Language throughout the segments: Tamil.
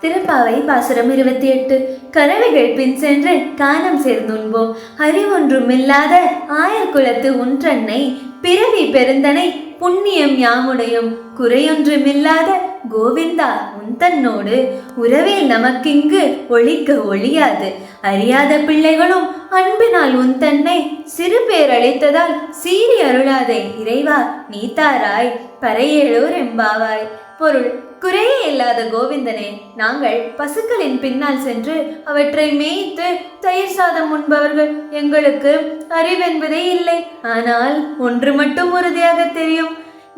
திருப்பாவை பாசுரம் 28. கறவைகள் பின் சென்று கானம் சேர்ந்துண்போம். அறிவொன்றுமில்லாத ஆயர் குலத்து உன்றன்னை பிறவி பெருந்தனை புண்ணியம் யாமுடையும் குறையொன்றுமில்லாத கோவிந்தா உந்தன்னோடு உறவில் நமக்கிங்கு ஒழிக்க ஒழியாது. அறியாத பிள்ளைகளும் அன்பினால் உந்தன்னை சிறு பேரளித்ததால் சீறி அருளாதே இறைவா நீ தாராய் பறையேழோர் எம்பாவாய். பொருள்: குறையே இல்லாத கோவிந்தனே, நாங்கள் பசுக்களின் பின்னால் சென்று அவற்றை மேய்த்து தயிர் சாதம் உண்பவர்கள். எங்களுக்கு அறிவென்பதே இல்லை. ஆனால் ஒன்று மட்டும் உறுதியாக தெரியும்,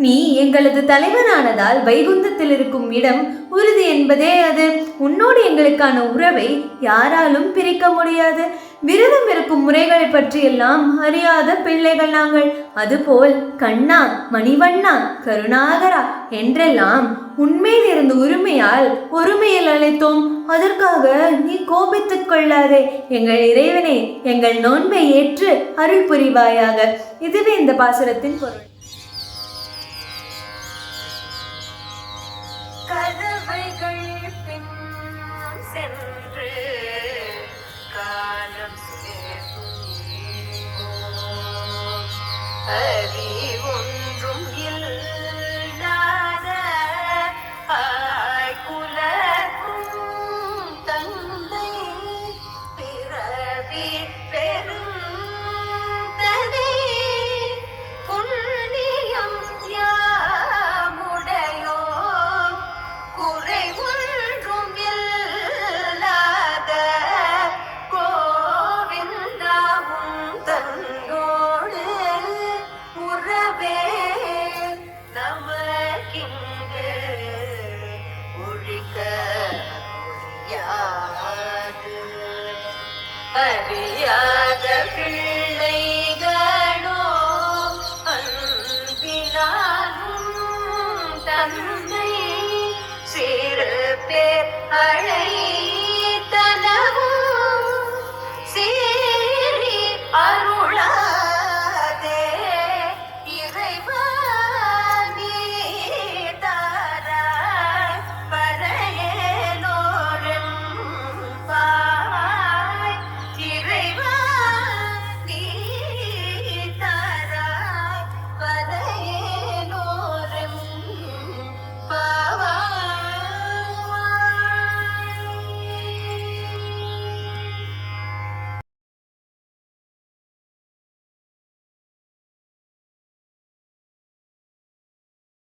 நீ எங்களது தலைவனானதால் வைகுந்தத்தில் இருக்கும் இடம் உறுதி என்பதே அது. உன்னோடு எங்களுக்கான உறவை யாராலும் பிரிக்க முடியாது. விரதம் இருக்கும் முறைகளை பற்றியெல்லாம் அறியாத பிள்ளைகள் நாங்கள். அதுபோல் கண்ணா, மணிவண்ணா, கருணாகரா என்றெல்லாம் உண்மையில் இருந்து உரிமையால் ஒருமையில் அழைத்தோம். அதற்காக நீ கோபித்துக் கொள்ளாதே. எங்கள் இறைவனே, எங்கள் நோன்பை ஏற்று அருள் புரிவாயாக. இதுவே இந்த பாசுரத்தின் பொருள். கதவைகள் பின் சென்று காலம் அறிவொன்றும் இல்லாத குலக்கும் தந்தை பிறவி பெருந்தனை புண்ணியம் யாமுடையோ குறை ஒன்றும் இல்லாத கோவிந்தாவும் தன்னோடு உறவே நமக்கிங்கு ஒழிக்க ஒழியாது. அறியாத பிள்ளைகளோ அன்பினாலும் தந்தை சிறு பேர் அழை